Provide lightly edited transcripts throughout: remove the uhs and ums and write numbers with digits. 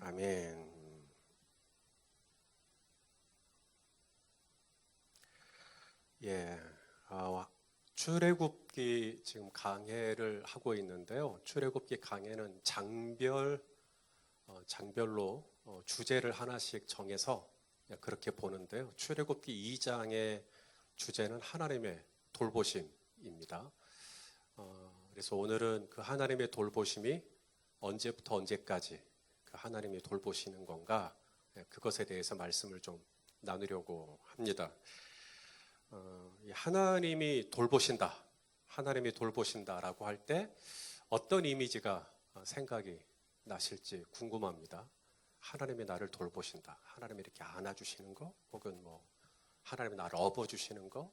아멘. 예, 출애굽기 지금 강해를 하고 있는데요. 출애굽기 강해는 장별로 주제를 하나씩 정해서 그렇게 보는데요. 출애굽기 2장의 주제는 하나님의 돌보심입니다. 그래서 오늘은 그 하나님의 돌보심이 언제부터 언제까지 그 하나님이 돌보시는 건가, 그것에 대해서 말씀을 좀 나누려고 합니다. 하나님이 돌보신다라고 할 때 어떤 이미지가 생각이 나실지 궁금합니다. 하나님이 나를 돌보신다, 하나님이 이렇게 안아주시는 거, 혹은 하나님이 나를 업어주시는 거,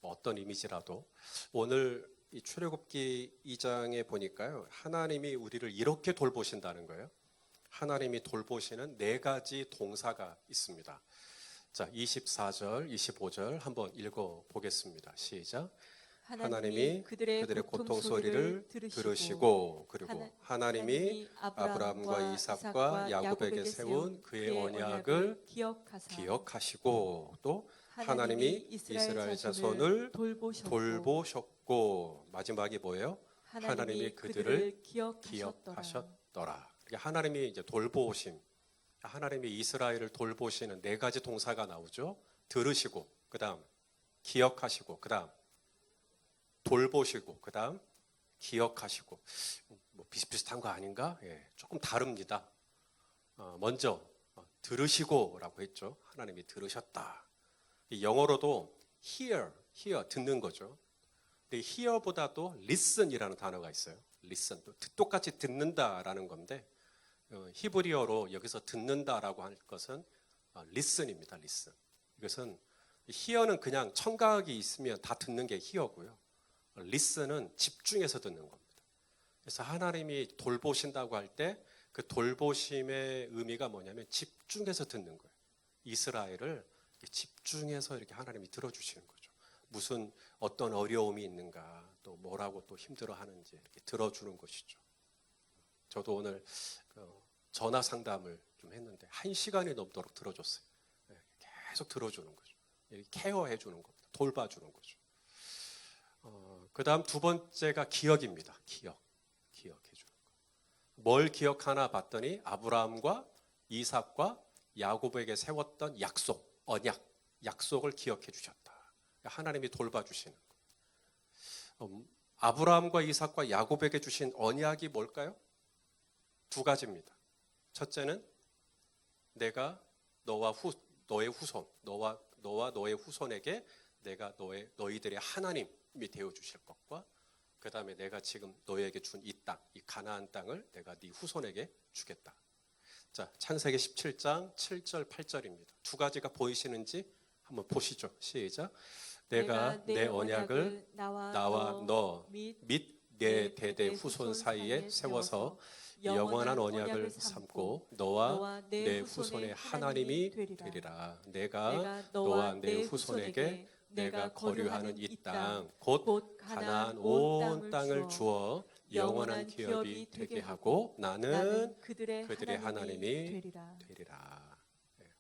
어떤 이미지라도 오늘 이 출애굽기 2장에 보니까요, 하나님이 우리를 이렇게 돌보신다는 거예요. 하나님이 돌보시는 4가지 동사가 있습니다. 자, 24절, 25절 한번 읽어보겠습니다. 시작. 하나님이 그들의 고통 소리를 들으시고, 그리고 하나님이 아브라함과 이삭과 야곱에게 세운 그의 언약을 기억하시고, 또 하나님이 이스라엘 자손을 돌보셨고, 마지막이 뭐예요? 하나님이 그들을 기억하셨더라. 하나님이 이제 돌보심, 하나님이 이스라엘을 돌보시는 4가지 동사가 나오죠. 들으시고, 그 다음 기억하시고, 그 다음 돌보시고, 그 다음 기억하시고. 비슷비슷한 거 아닌가? 예, 조금 다릅니다. 먼저 들으시고 라고 했죠. 하나님이 들으셨다. 영어로도 hear 듣는 거죠. 근데 hear보다도 listen이라는 단어가 있어요. listen, 똑같이 듣는다라는 건데, 히브리어로 여기서 듣는다라고 할 것은 listen입니다. listen. 이것은 hear는 그냥 청각이 있으면 다 듣는 게 hear고요. listen은 집중해서 듣는 겁니다. 그래서 하나님이 돌보신다고 할 때 그 돌보심의 의미가 뭐냐면 집중해서 듣는 거예요. 이스라엘을 집중해서 이렇게 하나님이 들어주시는 거죠. 무슨 어떤 어려움이 있는가, 또 뭐라고 또 힘들어하는지 이렇게 들어주는 것이죠. 저도 오늘 전화 상담을 좀 했는데 1시간이 넘도록 들어줬어요. 계속 들어주는 거죠. 케어해 주는 겁니다. 돌봐주는 거죠. 그 다음 2번째가 기억입니다. 기억해 주는 거. 뭘 기억하나 봤더니 아브라함과 이삭과 야곱에게 세웠던 약속, 언약, 약속을 기억해 주셨다. 하나님이 돌봐주시는 거. 아브라함과 이삭과 야곱에게 주신 언약이 뭘까요? 2가지입니다. 첫째는 내가 너의 후손, 너와 너의 후손에게 내가 너희들의 하나님이 되어 주실 것과, 그 다음에 내가 지금 너희에게 준 이 땅, 이 가나안 땅을 내가 네 후손에게 주겠다. 자, 창세기 17장 7절 8절입니다. 2가지가 보이시는지 한번 보시죠. 시작. 내가 내 언약을 나와 너 및 내 대대 후손 사이에 세워서 영원한 언약을 삼고 너와 내 후손의 하나님이 되리라. 내가 너와 내 후손에게 내가 거류하는 이 땅 곧 가나안 온 땅을 주어 영원한 기업이 되게 하고 나는 그들의 하나님이 되리라.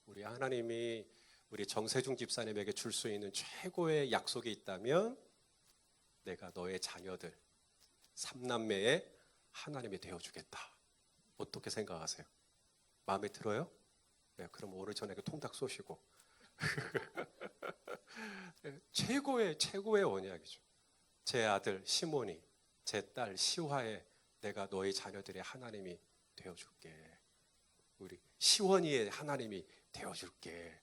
우리 하나님이 우리 정세중 집사님에게 줄 수 있는 최고의 약속이 있다면 내가 너의 자녀들 3남매의 하나님이 되어주겠다. 어떻게 생각하세요? 마음에 들어요? 네, 그럼 오늘 저녁에 통닭 쏘시고. 최고의 언약이죠. 제 아들 시몬이, 제 딸 시화에 내가 너희 자녀들의 하나님이 되어줄게. 우리 시원이의 하나님이 되어줄게.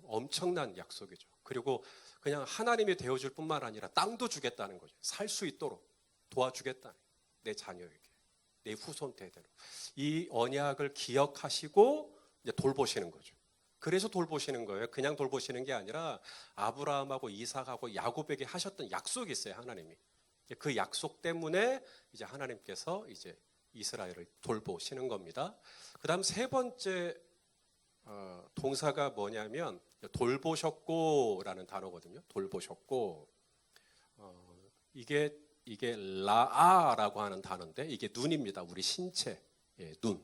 엄청난 약속이죠. 그리고 그냥 하나님이 되어줄 뿐만 아니라 땅도 주겠다는 거죠. 살 수 있도록 도와주겠다. 내 자녀에게, 내 후손 대대로. 이 언약을 기억하시고 이제 돌보시는 거죠. 그래서 돌보시는 거예요. 그냥 돌보시는 게 아니라 아브라함하고 이삭하고 야곱에게 하셨던 약속이 있어요. 하나님이. 그 약속 때문에 이제 하나님께서 이제 이스라엘을 돌보시는 겁니다. 그다음 3번째 동사가 뭐냐면 돌보셨고라는 단어거든요. 돌보셨고, 이게 라아라고 하는 단어인데 이게 눈입니다. 우리 신체, 눈.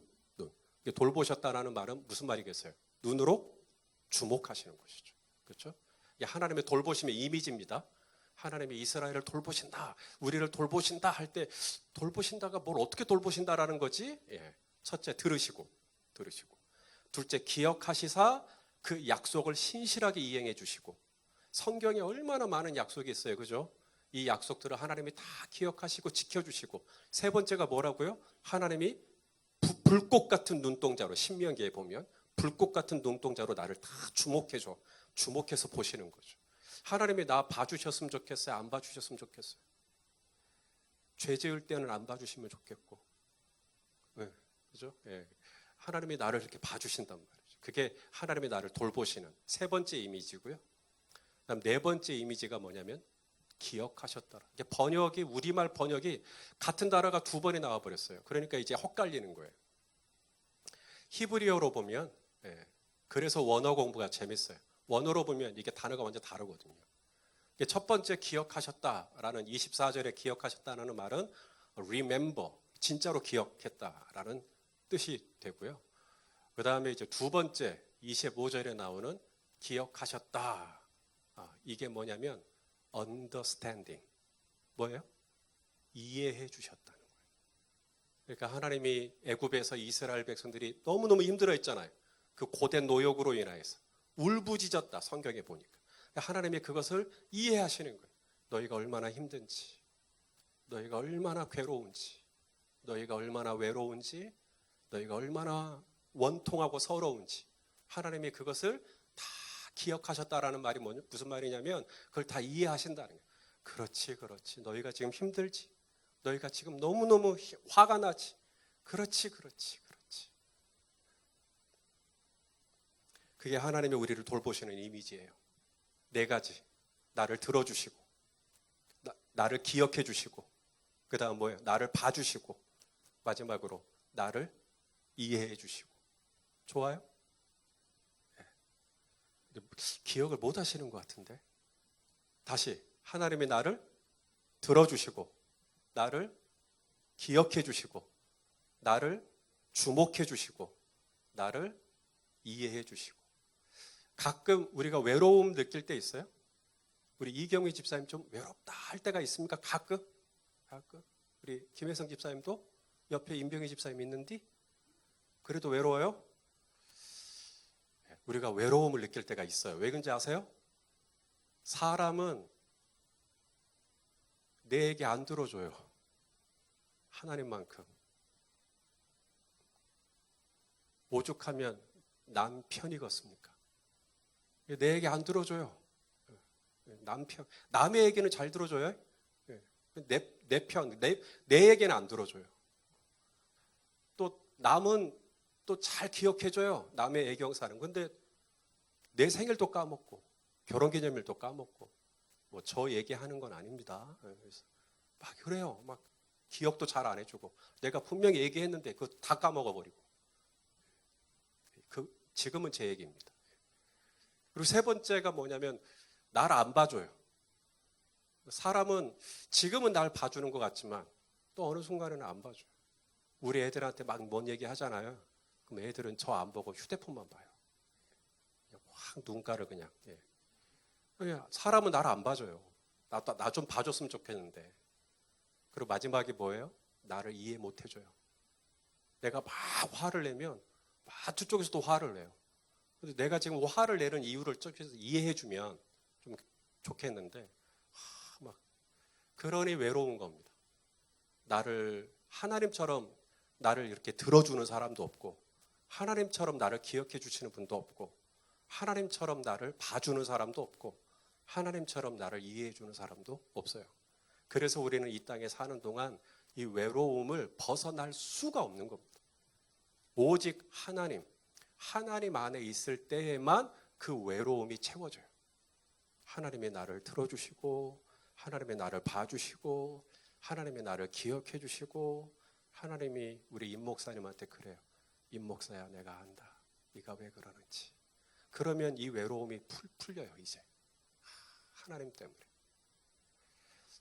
돌보셨다라는 말은 무슨 말이겠어요? 눈으로 주목하시는 것이죠. 그렇죠? 이게 하나님의 돌보심의 이미지입니다. 하나님이 이스라엘을 돌보신다, 우리를 돌보신다 할 때 돌보신다가 뭘 어떻게 돌보신다라는 거지? 예. 첫째, 들으시고. 둘째, 기억하시사 그 약속을 신실하게 이행해 주시고. 성경에 얼마나 많은 약속이 있어요. 그죠? 이 약속들을 하나님이 다 기억하시고 지켜주시고. 세 번째가 뭐라고요? 하나님이 불꽃 같은 눈동자로, 신명기에 보면 불꽃 같은 눈동자로 나를 다 주목해줘. 주목해서 보시는 거죠. 하나님이 나 봐주셨으면 좋겠어요? 안 봐주셨으면 좋겠어요? 죄 지을 때는 안 봐주시면 좋겠고. 네, 그죠? 네. 하나님이 나를 이렇게 봐주신단 말이죠. 그게 하나님이 나를 돌보시는 세 번째 이미지고요. 그다음 네 번째 이미지가 뭐냐면 기억하셨더라. 이게 번역이, 우리말 번역이 같은 단어가 두 번이 나와 버렸어요. 그러니까 이제 헛갈리는 거예요. 히브리어로 보면, 예, 그래서 원어 공부가 재밌어요. 원어로 보면 이게 단어가 완전 다르거든요. 첫 번째 기억하셨다라는 24절에 기억하셨다는 말은 remember, 진짜로 기억했다라는 뜻이 되고요. 그 다음에 이제 두 번째 25절에 나오는 기억하셨다. 이게 뭐냐면 understanding. 뭐예요? 이해해 주셨다는 거예요. 그러니까 하나님이 애굽에서 이스라엘 백성들이 너무너무 힘들어했잖아요. 그 고된 노역으로 인하여서 울부짖었다. 성경에 보니까 하나님이 그것을 이해하시는 거예요. 너희가 얼마나 힘든지, 너희가 얼마나 괴로운지, 너희가 얼마나 외로운지, 너희가 얼마나 원통하고 서러운지 하나님이 그것을 다 기억하셨다라는 말이 무슨 말이냐면 그걸 다 이해하신다는 거예요. 그렇지. 너희가 지금 힘들지. 너희가 지금 너무너무 화가 나지. 그렇지. 그게 하나님이 우리를 돌보시는 이미지예요. 네 가지. 나를 들어주시고, 나를 기억해 주시고, 그 다음 뭐예요? 나를 봐주시고, 마지막으로 나를 이해해 주시고. 좋아요? 네. 기억을 못 하시는 것 같은데. 다시 하나님이 나를 들어주시고, 나를 기억해 주시고, 나를 주목해 주시고, 나를 이해해 주시고. 가끔 우리가 외로움 느낄 때 있어요? 우리 이경희 집사님 좀 외롭다 할 때가 있습니까? 가끔? 우리 김혜성 집사님도 옆에 임병희 집사님 있는데 그래도 외로워요? 우리가 외로움을 느낄 때가 있어요. 왜 그런지 아세요? 사람은 내 얘기 안 들어줘요. 하나님만큼. 오죽하면 남 편이겠습니까? 내 얘기 안 들어줘요. 남의 얘기는 잘 들어줘요. 내 편, 내 얘기는 안 들어줘요. 또 남은 또 잘 기억해줘요. 남의 애경사는. 근데 내 생일도 까먹고 결혼기념일도 까먹고 뭐 저 얘기하는 건 아닙니다. 그래서 막 그래요. 막 기억도 잘 안 해주고 내가 분명히 얘기했는데 그거 다 까먹어버리고. 지금은 제 얘기입니다. 그리고 세 번째가 뭐냐면 날 안 봐줘요. 사람은 지금은 날 봐주는 것 같지만 또 어느 순간에는 안 봐줘요. 우리 애들한테 막 뭔 얘기 하잖아요. 그럼 애들은 저 안 보고 휴대폰만 봐요. 확 눈가를 그냥. 사람은 나를 안 봐줘요. 나 좀 봐줬으면 좋겠는데. 그리고 마지막이 뭐예요? 나를 이해 못 해줘요. 내가 막 화를 내면 막 저쪽에서도 화를 내요. 근데 내가 지금 화를 내는 이유를 저쪽에서 이해해주면 좀 좋겠는데 막 그러니 외로운 겁니다. 하나님처럼 나를 이렇게 들어주는 사람도 없고 하나님처럼 나를 기억해 주시는 분도 없고 하나님처럼 나를 봐주는 사람도 없고 하나님처럼 나를 이해해 주는 사람도 없어요. 그래서 우리는 이 땅에 사는 동안 이 외로움을 벗어날 수가 없는 겁니다. 오직 하나님 안에 있을 때에만 그 외로움이 채워져요. 하나님이 나를 들어주시고 하나님이 나를 봐주시고 하나님이 나를 기억해 주시고 하나님이 우리 임 목사님한테 그래요. 임 목사야 내가 안다. 네가 왜 그러는지. 그러면 이 외로움이 풀려요. 이제 하나님 때문에.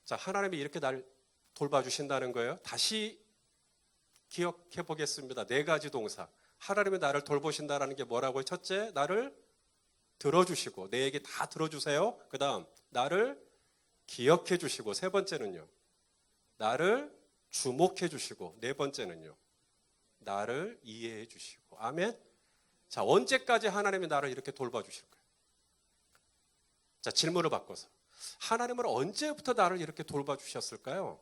자, 하나님이 이렇게 날 돌봐주신다는 거예요. 다시 기억해 보겠습니다. 네 가지 동사. 하나님이 나를 돌보신다라는 게 뭐라고요? 첫째, 나를 들어주시고, 내 얘기 다 들어주세요. 그 다음, 나를 기억해 주시고, 세 번째는요, 나를 주목해 주시고, 네 번째는요, 나를 이해해 주시고. 아멘. 자, 언제까지 하나님이 나를 이렇게 돌봐주실까요? 자, 질문을 바꿔서 하나님은 언제부터 나를 이렇게 돌봐주셨을까요?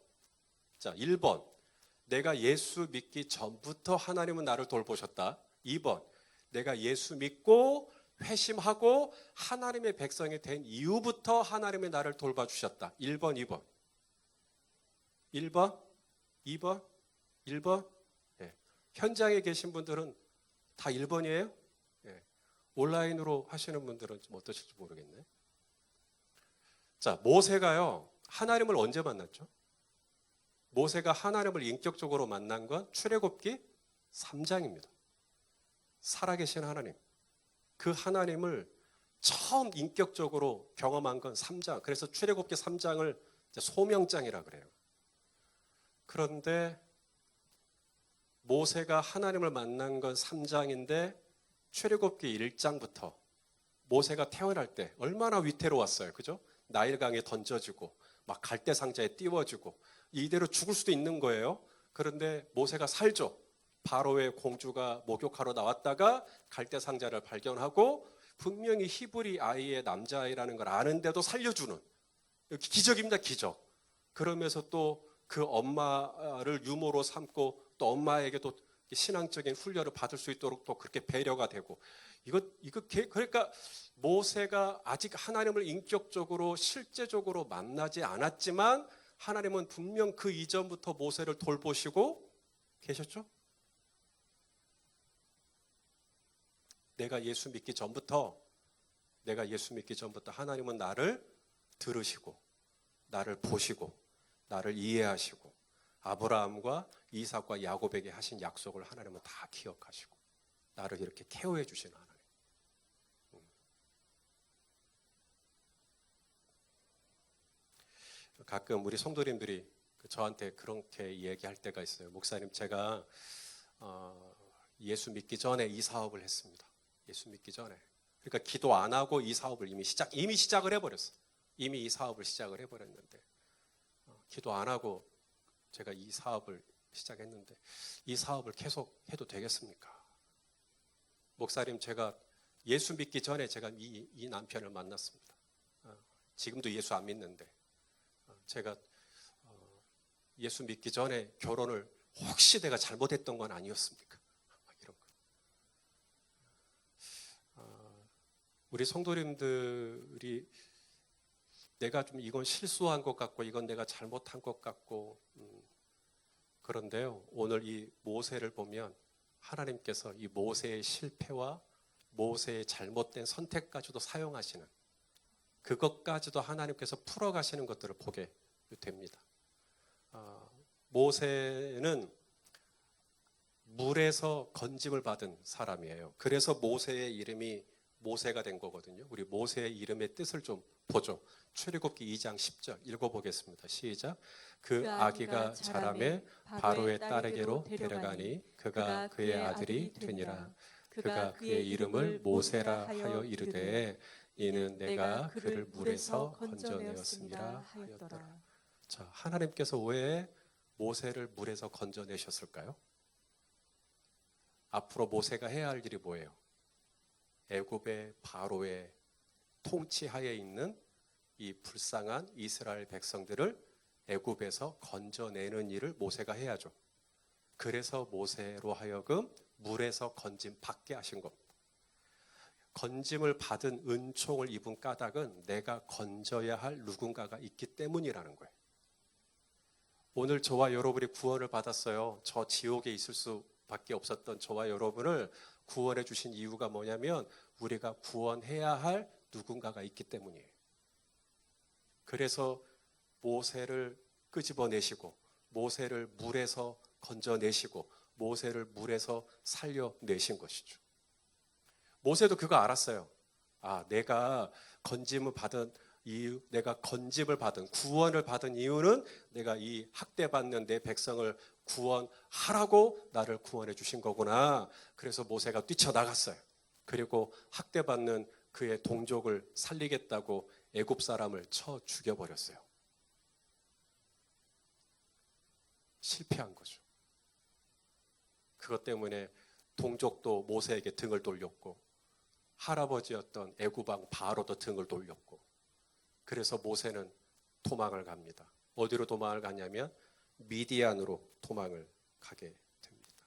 자, 1번, 내가 예수 믿기 전부터 하나님은 나를 돌보셨다. 2번, 내가 예수 믿고 회심하고 하나님의 백성이 된 이후부터 하나님이 나를 돌봐주셨다. 1번, 2번. 1번, 2번, 1번. 예. 현장에 계신 분들은 다 1번이에요? 예. 온라인으로 하시는 분들은 좀 어떠실지 모르겠네. 자, 모세가요, 하나님을 언제 만났죠? 모세가 하나님을 인격적으로 만난 건 출애굽기 3장입니다. 살아계신 하나님. 그 하나님을 처음 인격적으로 경험한 건 3장. 그래서 출애굽기 3장을 소명장이라 그래요. 그런데 모세가 하나님을 만난 건 3장인데 출애굽기 1장부터 모세가 태어날 때 얼마나 위태로웠어요. 그죠? 나일강에 던져지고 막 갈대 상자에 띄워지고 이대로 죽을 수도 있는 거예요. 그런데 모세가 살죠. 바로의 공주가 목욕하러 나왔다가 갈대 상자를 발견하고 분명히 히브리 아이의 남자아이라는 걸 아는데도 살려주는 기적입니다. 기적. 그러면서 또 그 엄마를 유모로 삼고 또 엄마에게도 신앙적인 훈련을 받을 수 있도록 또 그렇게 배려가 되고 그러니까 모세가 아직 하나님을 인격적으로 실제적으로 만나지 않았지만 하나님은 분명 그 이전부터 모세를 돌보시고 계셨죠? 내가 예수 믿기 전부터 하나님은 나를 들으시고 나를 보시고 나를 이해하시고 아브라함과 이삭과 야곱에게 하신 약속을 하나님은 다 기억하시고 나를 이렇게 케어해 주시는 하나님. 가끔 우리 성도님들이 저한테 그렇게 얘기할 때가 있어요. 목사님, 제가 예수 믿기 전에 이 사업을 했습니다. 예수 믿기 전에. 그러니까 기도 안 하고 이 사업을 이미 시작을 해버렸어요. 이미 이 사업을 시작을 해버렸는데 기도 안 하고 제가 이 사업을 시작했는데 이 사업을 계속 해도 되겠습니까? 목사님, 제가 예수 믿기 전에 제가 이 남편을 만났습니다. 지금도 예수 안 믿는데 제가 예수 믿기 전에 결혼을 혹시 내가 잘못했던 건 아니었습니까? 이런 거. 우리 성도님들이 내가 좀 이건 실수한 것 같고 이건 내가 잘못한 것 같고 그런데요, 오늘 이 모세를 보면 하나님께서 이 모세의 실패와 모세의 잘못된 선택까지도 사용하시는 그것까지도 하나님께서 풀어가시는 것들을 보게 됩니다. 모세는 물에서 건짐을 받은 사람이에요. 그래서 모세의 이름이 모세가 된 거거든요. 우리 모세의 이름의 뜻을 좀 보죠. 출애굽기 2장 10절 읽어보겠습니다. 시작. 그 아기가 자라매 바로의 딸에게로 데려가니 그가 그의 아들이 되니라. 그가 그의 이름을 모세라 하여 이르되 이는 내가 그를 물에서 건져내었습니다 하였더라. 자, 하나님께서 왜 모세를 물에서 건져내셨을까요? 앞으로 모세가 해야 할 일이 뭐예요? 애굽의 바로의 통치하에 있는 이 불쌍한 이스라엘 백성들을 애굽에서 건져내는 일을 모세가 해야죠. 그래서 모세로 하여금 물에서 건짐 받게 하신 겁니다. 건짐을 받은 은총을 입은 까닭은 내가 건져야 할 누군가가 있기 때문이라는 거예요. 오늘 저와 여러분이 구원을 받았어요. 저 지옥에 있을 수밖에 없었던 저와 여러분을 구원해 주신 이유가 뭐냐면 우리가 구원해야 할 누군가가 있기 때문이에요. 그래서 모세를 끄집어내시고 모세를 물에서 건져내시고 모세를 물에서 살려내신 것이죠. 모세도 그거 알았어요. 내가 건짐을 받은 이유, 내가 건집을 받은 구원을 받은 이유는 내가 이 학대받는 내 백성을 구원하라고 나를 구원해 주신 거구나. 그래서 모세가 뛰쳐나갔어요. 그리고 학대받는 그의 동족을 살리겠다고 애굽 사람을 쳐 죽여버렸어요. 실패한 거죠. 그것 때문에 동족도 모세에게 등을 돌렸고 할아버지였던 애굽 왕 바로도 등을 돌렸고, 그래서 모세는 도망을 갑니다. 어디로 도망을 가냐면 미디안으로 도망을 가게 됩니다.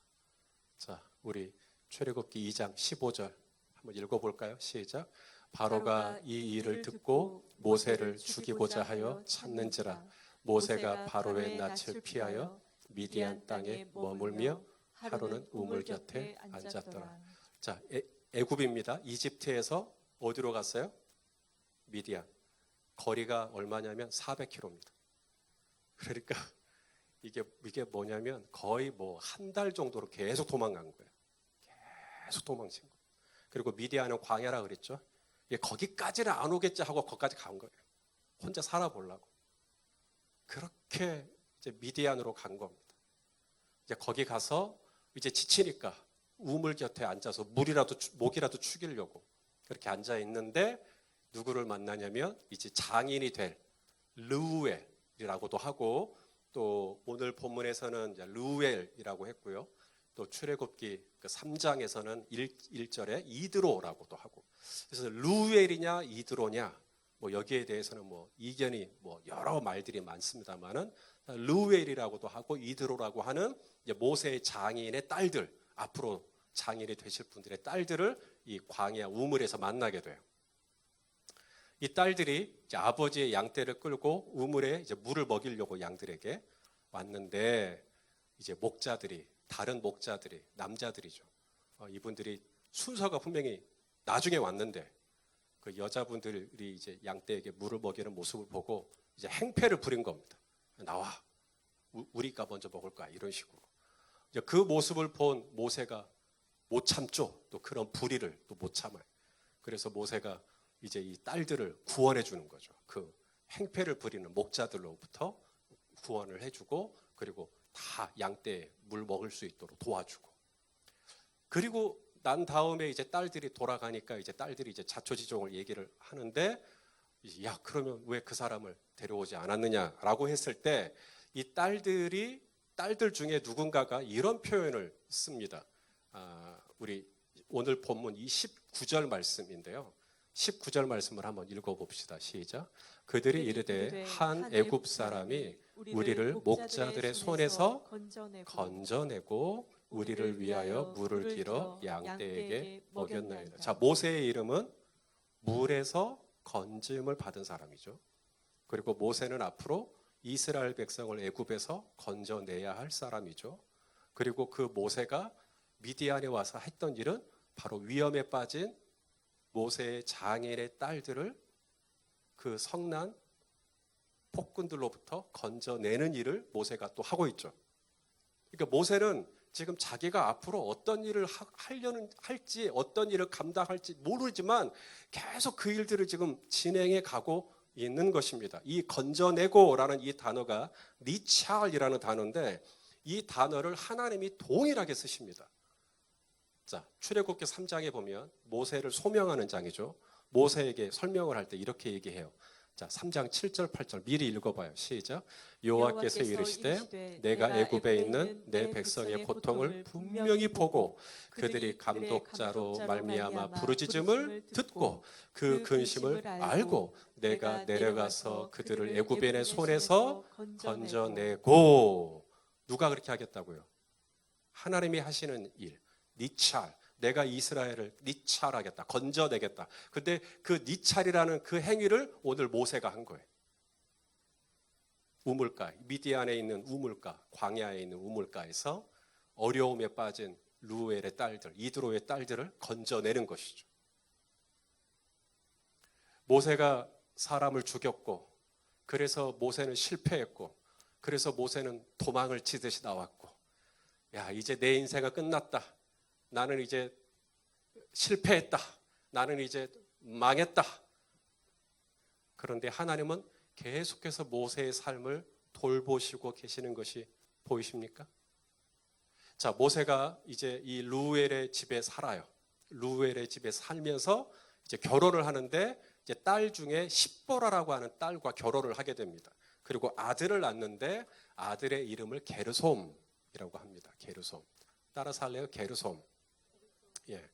자, 우리 출애굽기 2장 15절 한번 읽어볼까요? 시작. 바로가 이 일을 듣고 모세를 죽이고자 하여 찾는지라. 모세가 바로의 낯을 피하여 미디안 땅에 머물며 하루는 우물 곁에 앉았더라. 자, 애굽입니다. 이집트에서 어디로 갔어요? 미디안. 거리가 얼마냐면 400km입니다. 그러니까 이게 뭐냐면 거의 뭐 한 달 정도로 계속 도망간 거예요. 계속 도망친 거예요. 그리고 미디안은 광야라 그랬죠. 거기까지는 안 오겠지 하고 거기까지 간 거예요. 혼자 살아보려고. 그렇게 이제 미디안으로 간 겁니다. 이제 거기 가서 이제 지치니까 우물 곁에 앉아서 목이라도 축이려고 그렇게 앉아 있는데 누구를 만나냐면 이제 장인이 될 르우엘이라고도 하고, 또 오늘 본문에서는 르우엘이라고 했고요. 또 출애굽기 3장에서는 1절에 이드로라고도 하고. 그래서 르우엘이냐 이드로냐 뭐 여기에 대해서는 뭐 이견이 뭐 여러 말들이 많습니다만은 르우엘이라고도 하고 이드로라고 하는 이제 모세의 장인의 딸들, 앞으로 장인이 되실 분들의 딸들을 이 광야 우물에서 만나게 돼요. 이 딸들이 이제 아버지의 양떼를 끌고 우물에 이제 물을 먹이려고 양들에게 왔는데, 이제 다른 목자들이 남자들이죠. 이분들이 순서가 분명히 나중에 왔는데 그 여자분들이 이제 양떼에게 물을 먹이는 모습을 보고 이제 행패를 부린 겁니다. 나와, 우리가 먼저 먹을 거야, 이런 식으로. 이제 그 모습을 본 모세가 못 참죠. 또 그런 불의를 또 못 참아요. 그래서 모세가 이제 이 딸들을 구원해 주는 거죠. 그 행패를 부리는 목자들로부터 구원을 해주고, 그리고 다 양떼에 물 먹을 수 있도록 도와주고. 그리고 난 다음에 이제 딸들이 돌아가니까 이제 딸들이 이제 자초지종을 얘기를 하는데, 야, 그러면 왜 그 사람을 데려오지 않았느냐라고 했을 때 이 딸들 중에 누군가가 이런 표현을 씁니다. 우리 오늘 본문 이 19절 말씀인데요. 19절 말씀을 한번 읽어봅시다. 시작. 그들이 이르되 한 애굽 사람이 우리를 목자들의 손에서 건져내고 우리를 위하여 물을 길어 양떼에게 먹였나이다. 자, 모세의 이름은 물에서 건짐을 받은 사람이죠. 그리고 모세는 앞으로 이스라엘 백성을 애굽에서 건져내야 할 사람이죠. 그리고 그 모세가 미디안에 와서 했던 일은 바로 위험에 빠진 모세의 장인의 딸들을 그 성난 폭군들로부터 건져내는 일을 모세가 또 하고 있죠. 그러니까 모세는 지금 자기가 앞으로 어떤 일을 할지, 어떤 일을 감당할지 모르지만 계속 그 일들을 지금 진행해 가고 있는 것입니다. 이 건져내고라는 이 단어가 니찰이라는 단어인데, 이 단어를 하나님이 동일하게 쓰십니다. 자, 출애굽기 3장에 보면 모세를 소명하는 장이죠. 모세에게 설명을 할 때 이렇게 얘기해요. 자, 3장 7절 8절 미리 읽어봐요. 시작. 여호와께서 이르시되 내가 애굽에 있는 내 백성의 고통을 분명히 보고 그들이 감독자로 말미암아 부르짖음을 듣고 그 근심을 알고 내가 내려가서 그들을 애굽인의 손에서 건져내고. 누가 그렇게 하겠다고요? 하나님이 하시는 일, 니찰. 내가 이스라엘을 니찰하겠다, 건져내겠다. 근데 그 니찰이라는 그 행위를 오늘 모세가 한 거예요. 우물가, 미디안에 있는 우물가, 광야에 있는 우물가에서 어려움에 빠진 루엘의 딸들, 이드로의 딸들을 건져내는 것이죠. 모세가 사람을 죽였고, 그래서 모세는 실패했고, 그래서 모세는 도망을 치듯이 나왔고, 야, 이제 내 인생은 끝났다. 나는 이제 실패했다. 나는 이제 망했다. 그런데 하나님은 계속해서 모세의 삶을 돌보시고 계시는 것이 보이십니까? 자, 모세가 이제 이 루엘의 집에 살아요. 루엘의 집에 살면서 이제 결혼을 하는데 이제 딸 중에 십보라라고 하는 딸과 결혼을 하게 됩니다. 그리고 아들을 낳는데 아들의 이름을 게르솜이라고 합니다. 게르솜. 따라서 할래요? 게르솜. 예.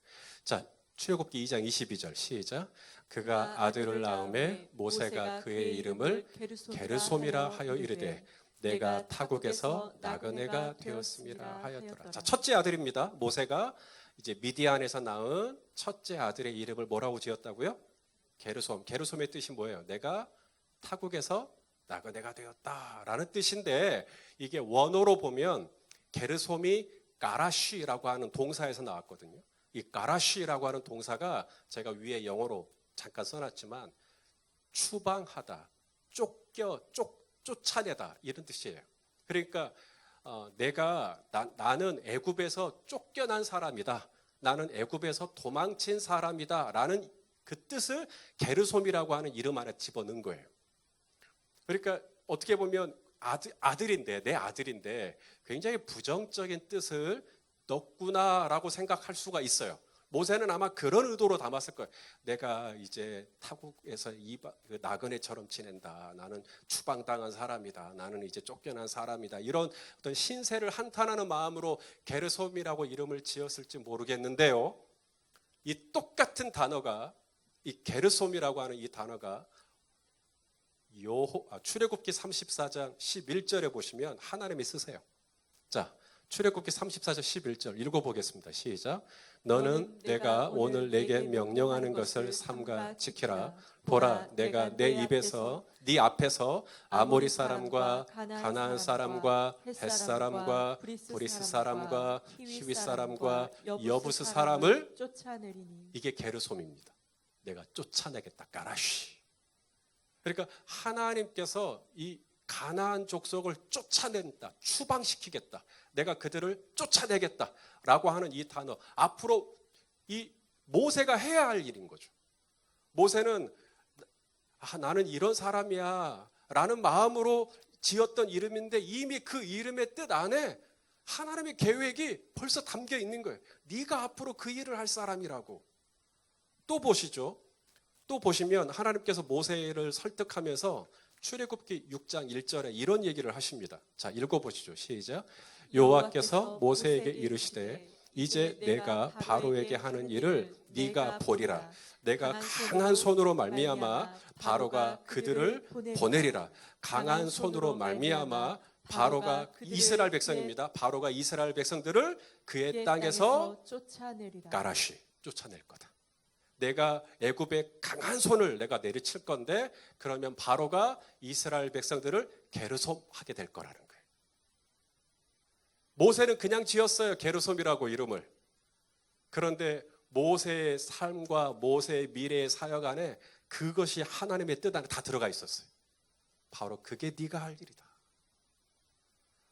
자, 출애굽기 2장 22절 시작. 그가 아들을 낳음에 모세가 그의 이름을 게르솜이라 하여 이르되 내가 타국에서 나그네가 되었음이라 하였더라. 자, 첫째 아들입니다. 모세가 이제 미디안에서 낳은 첫째 아들의 이름을 뭐라고 지었다고요? 게르솜. 게르솜의 뜻이 뭐예요? 내가 타국에서 나그네가 되었다라는 뜻인데, 이게 원어로 보면 게르솜이 가라쉬라고 하는 동사에서 나왔거든요. 이 가라쉬라고 하는 동사가 제가 위에 영어로 잠깐 써놨지만 추방하다, 쫓아내다 이런 뜻이에요. 그러니까 나는 애굽에서 쫓겨난 사람이다. 나는 애굽에서 도망친 사람이다 라는 그 뜻을 게르솜이라고 하는 이름 안에 집어넣은 거예요. 그러니까 어떻게 보면 아들인데, 내 아들인데 굉장히 부정적인 뜻을 넣구나라고 생각할 수가 있어요. 모세는 아마 그런 의도로 담았을 거예요. 내가 이제 타국에서 나그네처럼 지낸다. 나는 추방당한 사람이다. 나는 이제 쫓겨난 사람이다. 이런 어떤 신세를 한탄하는 마음으로 게르솜이라고 이름을 지었을지 모르겠는데요. 이 똑같은 단어가, 이 게르솜이라고 하는 이 단어가 출애굽기 34장 11절에 보시면 하나님이 쓰세요. 자, 출애굽기 34장 11절 읽어보겠습니다. 시작. 너는 내가 오늘 내게 명령하는 것을 삼가 지키라. 보라, 내가 네 앞에서 아모리 사람과 가나안 사람과 헷 사람과 브리스 사람과 히윗 사람과 여부스 사람을 쫓아내리니. 이게 게르솜입니다. 내가 쫓아내겠다. 가라쉬. 그러니까 하나님께서 이 가나안 족속을 쫓아낸다, 추방시키겠다, 내가 그들을 쫓아내겠다라고 하는 이 단어, 앞으로 이 모세가 해야 할 일인 거죠. 모세는 나는 이런 사람이야 라는 마음으로 지었던 이름인데 이미 그 이름의 뜻 안에 하나님의 계획이 벌써 담겨 있는 거예요. 네가 앞으로 그 일을 할 사람이라고. 또 보시죠. 또 보시면 하나님께서 모세를 설득하면서 출애굽기 6장 1절에 이런 얘기를 하십니다. 자, 읽어보시죠. 시작. 여호와께서 모세에게 이르시되 이제 내가 바로에게 하는 일을 네가 보리라. 내가 강한 손으로 말미암아 바로가 그들을 보내리라. 강한 손으로 말미암아 바로가 이스라엘 백성입니다. 바로가 이스라엘 백성들을 그의 땅에서 가라쉬 쫓아낼 거다. 내가 애굽의 강한 손을 내가 내리칠 건데 그러면 바로가 이스라엘 백성들을 게르솜하게 될 거라는 거예요. 모세는 그냥 지었어요. 게르솜이라고 이름을. 그런데 모세의 삶과 모세의 미래의 사역 안에 그것이 하나님의 뜻 안에 다 들어가 있었어요. 바로 그게 네가 할 일이다.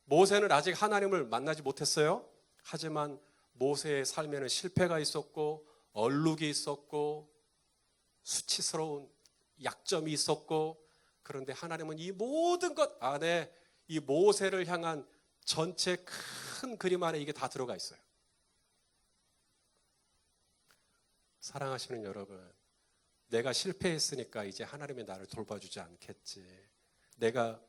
모세는 아직 하나님을 만나지 못했어요. 하지만 모세의 삶에는 실패가 있었고 얼룩이 있었고 수치스러운 약점이 있었고, 그런데 하나님은 이 모든 것 안에 이 모세를 향한 전체 큰 그림 안에 이게 다 들어가 있어요. 사랑하시는 여러분, 내가 실패했으니까 이제 하나님이 나를 돌봐주지 않겠지. 내가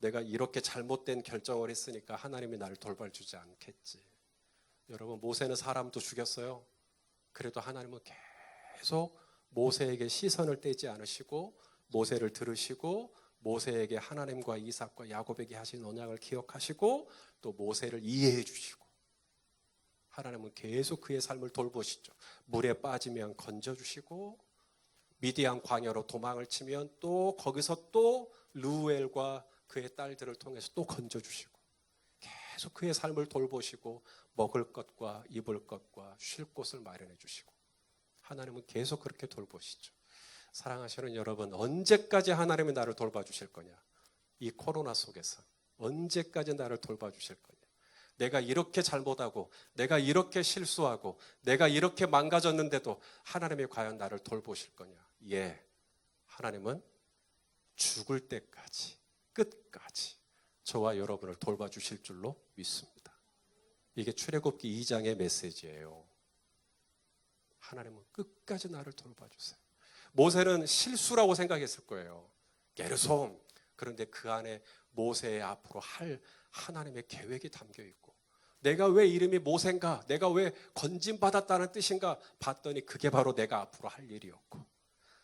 이렇게 잘못된 결정을 했으니까 하나님이 나를 돌봐주지 않겠지. 여러분, 모세는 사람도 죽였어요. 그래도 하나님은 계속 모세에게 시선을 떼지 않으시고 모세를 들으시고 모세에게 하나님과 이삭과 야곱에게 하신 언약을 기억하시고 또 모세를 이해해 주시고, 하나님은 계속 그의 삶을 돌보시죠. 물에 빠지면 건져주시고 미디안 광야로 도망을 치면 또 거기서 또 루엘과 그의 딸들을 통해서 또 건져주시고 계속 그의 삶을 돌보시고 먹을 것과 입을 것과 쉴 곳을 마련해 주시고, 하나님은 계속 그렇게 돌보시죠. 사랑하시는 여러분, 언제까지 하나님이 나를 돌봐주실 거냐? 이 코로나 속에서 언제까지 나를 돌봐주실 거냐? 내가 이렇게 잘못하고 내가 이렇게 실수하고 내가 이렇게 망가졌는데도 하나님이 과연 나를 돌보실 거냐? 예, 하나님은 죽을 때까지 끝까지 저와 여러분을 돌봐주실 줄로 믿습니다. 이게 출애굽기 2장의 메시지예요. 하나님은 끝까지 나를 돌봐주세요. 모세는 실수라고 생각했을 거예요. 게르솜. 그런데 그 안에 모세의 앞으로 할 하나님의 계획이 담겨 있고, 내가 왜 이름이 모세인가? 내가 왜 건진받았다는 뜻인가? 봤더니 그게 바로 내가 앞으로 할 일이었고,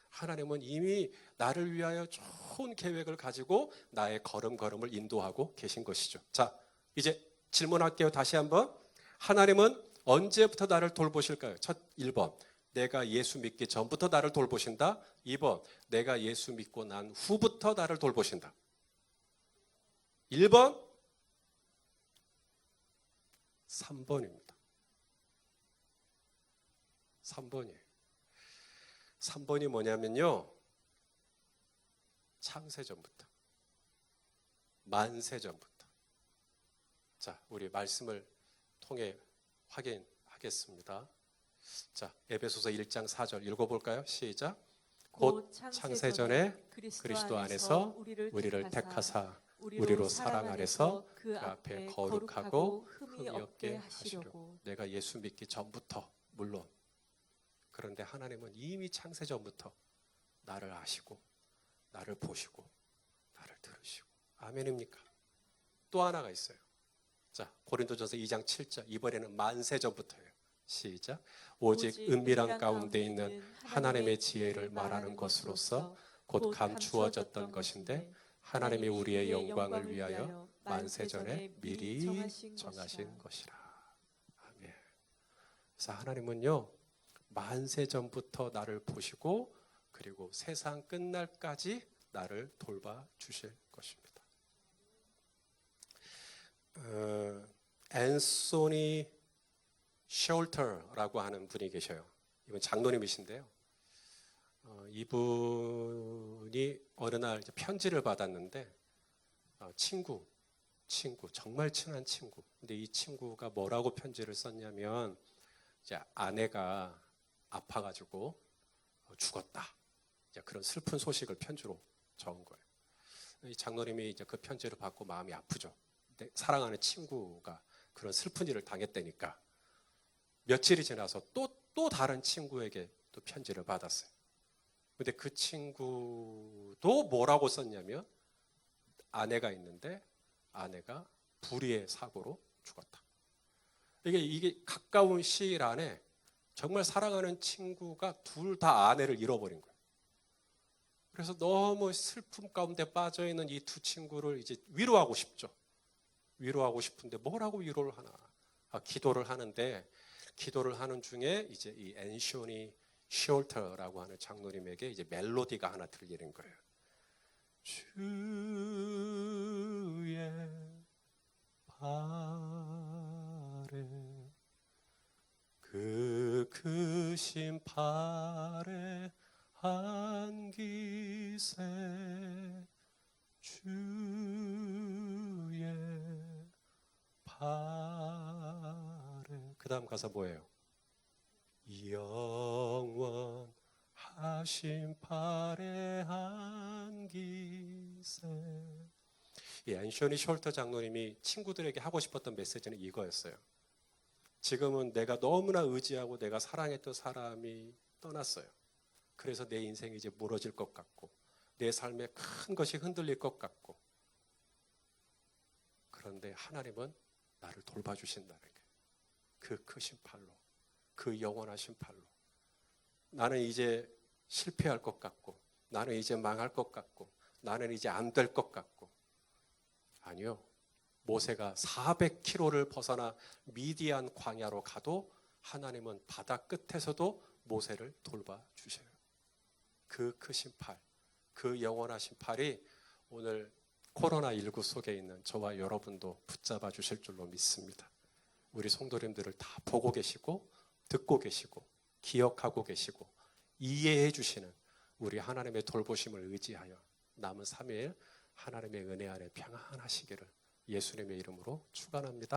하나님은 이미 나를 위하여 좋은 계획을 가지고 나의 걸음걸음을 인도하고 계신 것이죠. 자, 이제 질문할게요. 다시 한번. 하나님은 언제부터 나를 돌보실까요? 1번, 내가 예수 믿기 전부터 나를 돌보신다. 2번, 내가 예수 믿고 난 후부터 나를 돌보신다. 1번, 3번입니다. 3번이에요. 3번이 뭐냐면요, 창세전부터, 만세전부터. 자, 우리 말씀을 통해 확인하겠습니다. 자, 에베소서 1장 4절 읽어볼까요? 시작. 곧 창세전에 그리스도 안에서 우리를 택하사 우리로 사랑 안에서 그 앞에 거룩하고 흠이 없게 하시려고. 내가 예수 믿기 전부터, 물론, 그런데 하나님은 이미 창세전부터 나를 아시고 나를 보시고 나를 들으시고. 아멘입니까? 또 하나가 있어요. 자, 고린도전서 2장 7절. 이번에는 만세전부터예요. 시작. 오직 은밀한 가운데 있는 하나님의 지혜를 말하는 것으로서 곧 감추어졌던 것인데 하나님이 우리의 영광을 위하여 만세전에 미리 정하신 것이라. 아멘. 그래서 하나님은요, 만세전부터 나를 보시고 그리고 세상 끝날까지 나를 돌봐 주실 것입니다. 앤소니 숄터라고 하는 분이 계셔요. 이분 장로님이신데요. 이분이 어느 날 편지를 받았는데, 친구, 정말 친한 친구. 근데 이 친구가 뭐라고 편지를 썼냐면, 이제 아내가 아파가지고 죽었다. 이제 그런 슬픈 소식을 편지로 적은 거예요. 이 장로님이 이제 그 편지를 받고 마음이 아프죠. 근데 사랑하는 친구가 그런 슬픈 일을 당했다니까. 며칠이 지나서 또 다른 친구에게 또 편지를 받았어요. 근데 그 친구도 뭐라고 썼냐면, 아내가 있는데 아내가 불의의 사고로 죽었다. 이게 가까운 시일 안에 정말 사랑하는 친구가 둘 다 아내를 잃어버린 거예요. 그래서 너무 슬픔 가운데 빠져있는 이 두 친구를 이제 위로하고 싶죠. 위로하고 싶은데 뭐라고 위로를 하나? 기도를 하는데, 기도를 하는 중에 이제 이 앤소니 숄터라고 하는 장로님에게 이제 멜로디가 하나 들리는 거예요. 주의 발에, 그 크신 발에 안기세, 주의 발에. 그 다음 가사 뭐예요? 영원하신 발에 안기세. 이 앤소니 숄터 장로님이 친구들에게 하고 싶었던 메시지는 이거였어요. 지금은 내가 너무나 의지하고 내가 사랑했던 사람이 떠났어요. 그래서 내 인생이 이제 무너질 것 같고 내 삶에 큰 것이 흔들릴 것 같고, 그런데 하나님은 나를 돌봐주신다는 게, 그 크신 팔로, 그 영원하신 팔로. 나는 이제 실패할 것 같고, 나는 이제 망할 것 같고, 나는 이제 안 될 것 같고, 아니요, 모세가 400km를 벗어나 미디안 광야로 가도 하나님은 바다 끝에서도 모세를 돌봐주셔요. 그 크신 팔, 그 영원하신 팔이 오늘 코로나19 속에 있는 저와 여러분도 붙잡아 주실 줄로 믿습니다. 우리 성도님들을 다 보고 계시고 듣고 계시고 기억하고 계시고 이해해 주시는 우리 하나님의 돌보심을 의지하여 남은 3일 하나님의 은혜 안에 평안하시기를 예수님의 이름으로 축원합니다.